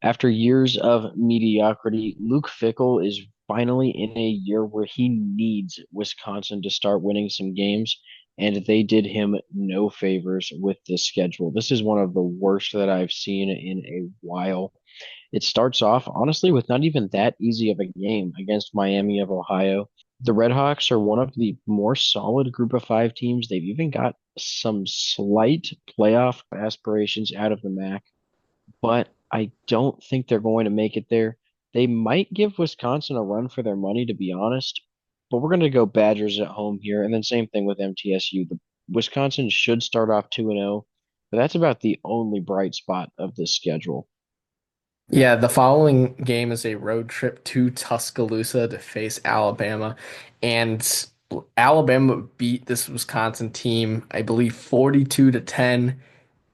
After years of mediocrity, Luke Fickell is finally in a year where he needs Wisconsin to start winning some games, and they did him no favors with this schedule. This is one of the worst that I've seen in a while. It starts off, honestly, with not even that easy of a game against Miami of Ohio. The Redhawks are one of the more solid group of five teams. They've even got some slight playoff aspirations out of the MAC, but I don't think they're going to make it there. They might give Wisconsin a run for their money, to be honest, but we're going to go Badgers at home here. And then same thing with MTSU. The Wisconsin should start off 2-0, but that's about the only bright spot of this schedule. Yeah, the following game is a road trip to Tuscaloosa to face Alabama. And Alabama beat this Wisconsin team, I believe 42 to 10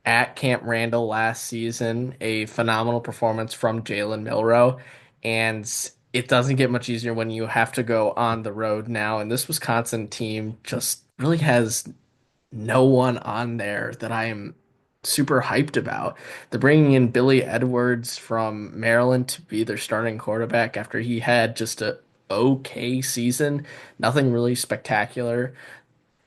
at Camp Randall last season. A phenomenal performance from Jalen Milroe. And it doesn't get much easier when you have to go on the road now. And this Wisconsin team just really has no one on there that I am super hyped about. They're bringing in Billy Edwards from Maryland to be their starting quarterback after he had just a okay season, nothing really spectacular.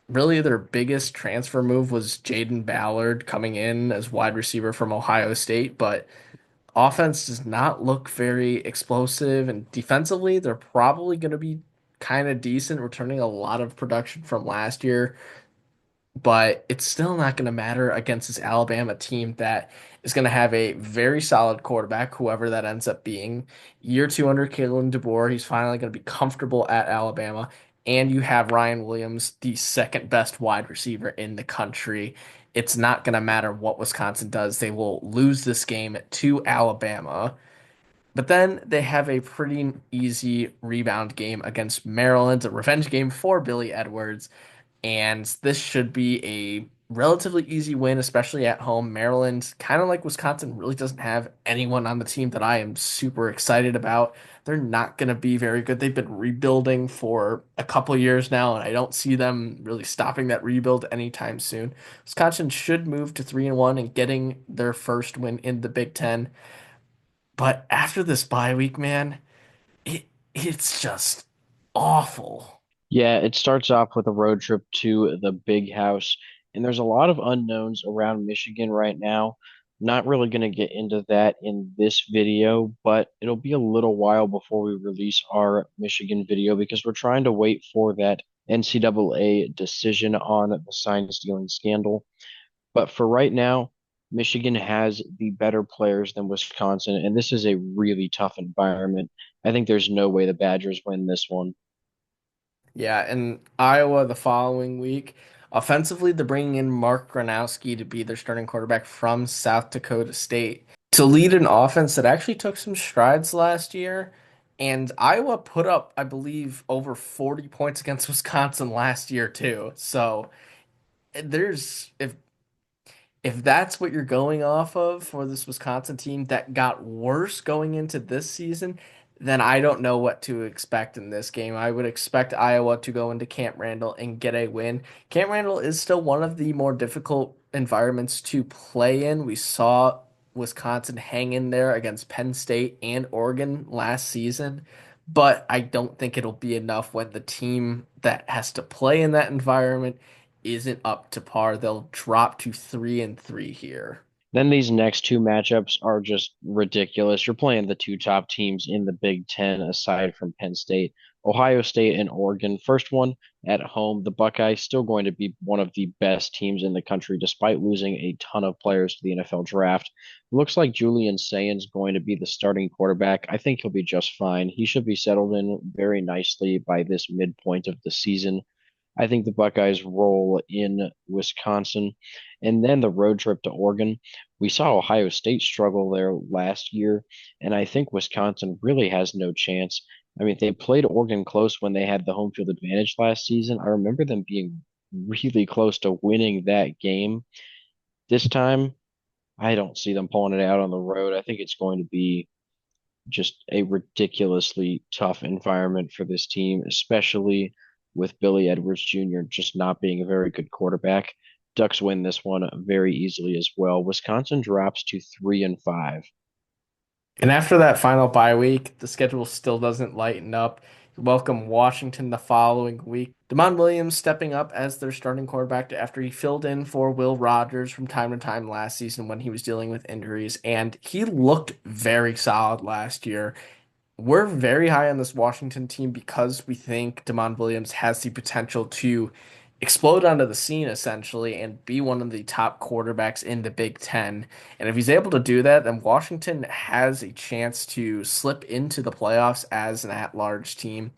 Really, their biggest transfer move was Jaden Ballard coming in as wide receiver from Ohio State, but offense does not look very explosive, and defensively, they're probably going to be kind of decent, returning a lot of production from last year, but it's still not going to matter against this Alabama team that is going to have a very solid quarterback, whoever that ends up being. Year two under Kalen DeBoer, he's finally going to be comfortable at Alabama. And you have Ryan Williams, the second best wide receiver in the country. It's not going to matter what Wisconsin does. They will lose this game to Alabama. But then they have a pretty easy rebound game against Maryland, a revenge game for Billy Edwards. And this should be a relatively easy win, especially at home. Maryland, kind of like Wisconsin, really doesn't have anyone on the team that I am super excited about. They're not going to be very good. They've been rebuilding for a couple years now, and I don't see them really stopping that rebuild anytime soon. Wisconsin should move to 3-1 and getting their first win in the Big Ten. But after this bye week, man, it's just awful. Yeah, it starts off with a road trip to the Big House, and there's a lot of unknowns around Michigan right now. Not really going to get into that in this video, but it'll be a little while before we release our Michigan video because we're trying to wait for that NCAA decision on the sign stealing scandal. But for right now, Michigan has the better players than Wisconsin, and this is a really tough environment. I think there's no way the Badgers win this one. Yeah, and Iowa the following week. Offensively, they're bringing in Mark Gronowski to be their starting quarterback from South Dakota State to lead an offense that actually took some strides last year. And Iowa put up, I believe, over 40 points against Wisconsin last year too. So there's if that's what you're going off of for this Wisconsin team that got worse going into this season, then I don't know what to expect in this game. I would expect Iowa to go into Camp Randall and get a win. Camp Randall is still one of the more difficult environments to play in. We saw Wisconsin hang in there against Penn State and Oregon last season, but I don't think it'll be enough when the team that has to play in that environment isn't up to par. They'll drop to 3-3 here. Then these next two matchups are just ridiculous. You're playing the two top teams in the Big Ten aside from Penn State, Ohio State and Oregon. First one at home, the Buckeyes still going to be one of the best teams in the country despite losing a ton of players to the NFL draft. Looks like Julian Sayan's going to be the starting quarterback. I think he'll be just fine. He should be settled in very nicely by this midpoint of the season. I think the Buckeyes roll in Wisconsin. And then the road trip to Oregon. We saw Ohio State struggle there last year, and I think Wisconsin really has no chance. I mean, they played Oregon close when they had the home field advantage last season. I remember them being really close to winning that game. This time, I don't see them pulling it out on the road. I think it's going to be just a ridiculously tough environment for this team, especially with Billy Edwards Jr. just not being a very good quarterback. Ducks win this one very easily as well. Wisconsin drops to 3-5. And after that final bye week, the schedule still doesn't lighten up. You welcome Washington the following week. Damon Williams stepping up as their starting quarterback after he filled in for Will Rogers from time to time last season when he was dealing with injuries, and he looked very solid last year. We're very high on this Washington team because we think Damon Williams has the potential to explode onto the scene essentially and be one of the top quarterbacks in the Big Ten. And if he's able to do that, then Washington has a chance to slip into the playoffs as an at-large team.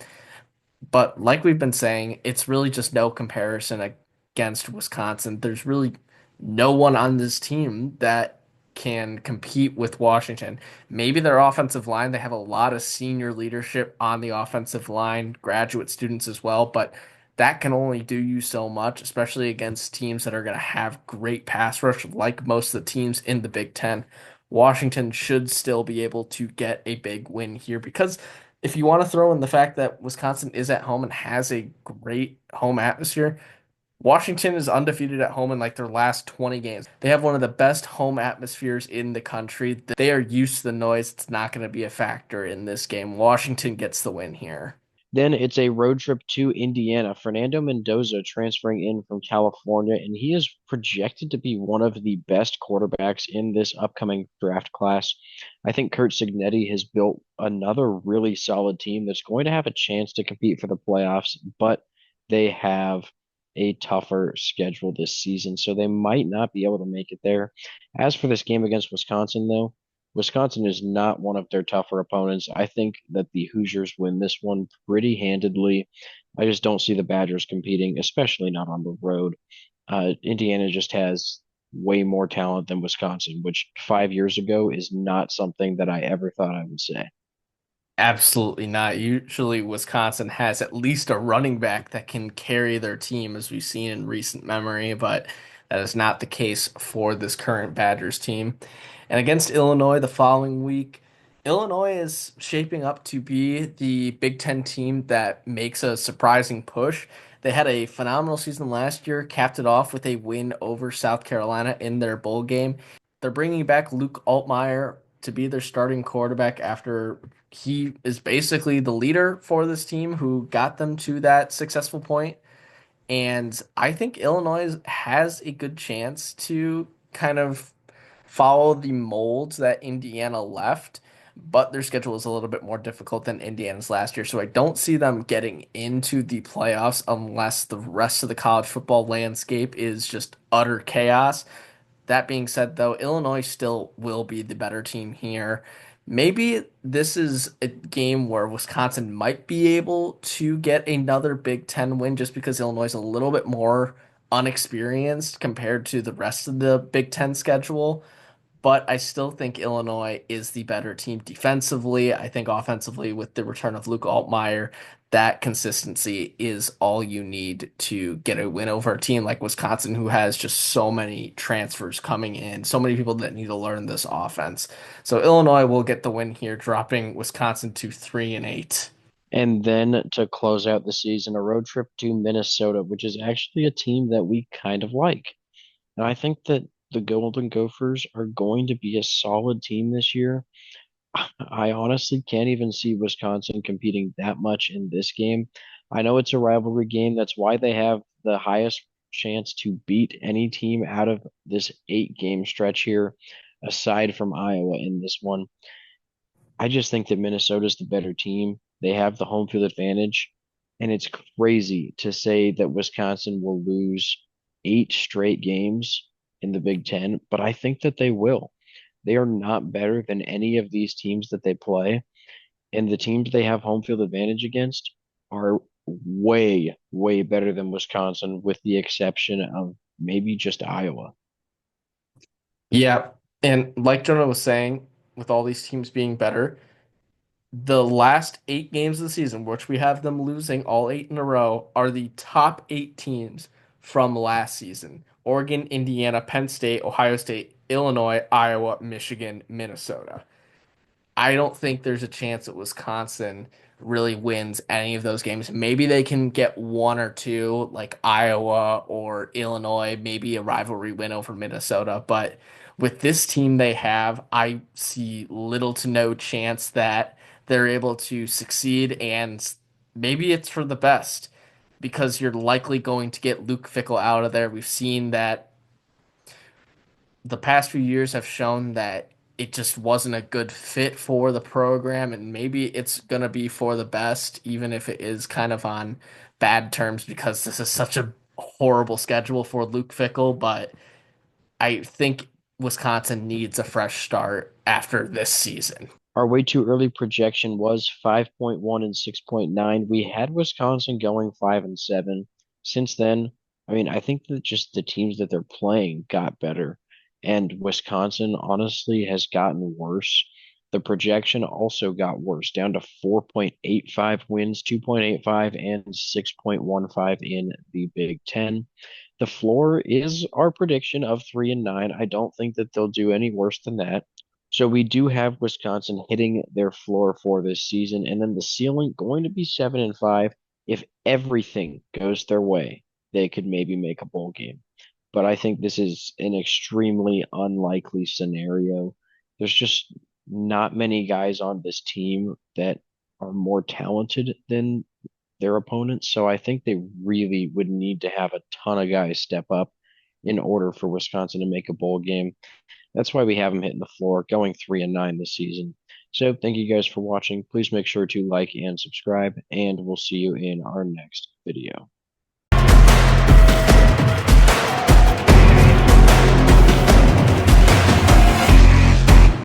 But like we've been saying, it's really just no comparison against Wisconsin. There's really no one on this team that can compete with Washington. Maybe their offensive line, they have a lot of senior leadership on the offensive line, graduate students as well, but that can only do you so much, especially against teams that are going to have great pass rush like most of the teams in the Big Ten. Washington should still be able to get a big win here because if you want to throw in the fact that Wisconsin is at home and has a great home atmosphere, Washington is undefeated at home in like their last 20 games. They have one of the best home atmospheres in the country. They are used to the noise. It's not going to be a factor in this game. Washington gets the win here. Then it's a road trip to Indiana. Fernando Mendoza transferring in from California, and he is projected to be one of the best quarterbacks in this upcoming draft class. I think Kurt Cignetti has built another really solid team that's going to have a chance to compete for the playoffs, but they have a tougher schedule this season, so they might not be able to make it there. As for this game against Wisconsin, though, Wisconsin is not one of their tougher opponents. I think that the Hoosiers win this one pretty handedly. I just don't see the Badgers competing, especially not on the road. Indiana just has way more talent than Wisconsin, which 5 years ago is not something that I ever thought I would say. Absolutely not. Usually, Wisconsin has at least a running back that can carry their team, as we've seen in recent memory, but that is not the case for this current Badgers team. And against Illinois the following week, Illinois is shaping up to be the Big Ten team that makes a surprising push. They had a phenomenal season last year, capped it off with a win over South Carolina in their bowl game. They're bringing back Luke Altmaier to be their starting quarterback after he is basically the leader for this team who got them to that successful point. And I think Illinois has a good chance to kind of follow the molds that Indiana left, but their schedule is a little bit more difficult than Indiana's last year. So I don't see them getting into the playoffs unless the rest of the college football landscape is just utter chaos. That being said, though, Illinois still will be the better team here. Maybe this is a game where Wisconsin might be able to get another Big Ten win just because Illinois is a little bit more unexperienced compared to the rest of the Big Ten schedule. But I still think Illinois is the better team defensively. I think offensively, with the return of Luke Altmaier, that consistency is all you need to get a win over a team like Wisconsin, who has just so many transfers coming in, so many people that need to learn this offense. So Illinois will get the win here, dropping Wisconsin to 3-8. And then to close out the season, a road trip to Minnesota, which is actually a team that we kind of like. And I think that the Golden Gophers are going to be a solid team this year. I honestly can't even see Wisconsin competing that much in this game. I know it's a rivalry game. That's why they have the highest chance to beat any team out of this 8 game stretch here, aside from Iowa in this one. I just think that Minnesota's the better team. They have the home field advantage, and it's crazy to say that Wisconsin will lose 8 straight games in the Big Ten, but I think that they will. They are not better than any of these teams that they play, and the teams they have home field advantage against are way, way better than Wisconsin, with the exception of maybe just Iowa. Yeah. And like Jonah was saying, with all these teams being better, the last 8 games of the season, which we have them losing all 8 in a row, are the top 8 teams from last season. Oregon, Indiana, Penn State, Ohio State, Illinois, Iowa, Michigan, Minnesota. I don't think there's a chance that Wisconsin really wins any of those games. Maybe they can get one or two, like Iowa or Illinois, maybe a rivalry win over Minnesota, but with this team they have, I see little to no chance that they're able to succeed, and maybe it's for the best because you're likely going to get Luke Fickle out of there. We've seen that the past few years have shown that it just wasn't a good fit for the program, and maybe it's going to be for the best, even if it is kind of on bad terms because this is such a horrible schedule for Luke Fickle. But I think Wisconsin needs a fresh start after this season. Our way too early projection was 5.1 and 6.9. We had Wisconsin going 5 and 7. Since then, I mean, I think that just the teams that they're playing got better, and Wisconsin honestly has gotten worse. The projection also got worse, down to 4.85 wins, 2.85, and 6.15 in the Big Ten. The floor is our prediction of 3 and 9. I don't think that they'll do any worse than that. So we do have Wisconsin hitting their floor for this season, and then the ceiling going to be 7 and 5. If everything goes their way, they could maybe make a bowl game. But I think this is an extremely unlikely scenario. There's just not many guys on this team that are more talented than their opponents. So I think they really would need to have a ton of guys step up in order for Wisconsin to make a bowl game. That's why we have them hitting the floor, going 3 and 9 this season. So thank you guys for watching. Please make sure to like and subscribe, and we'll see you in our next video.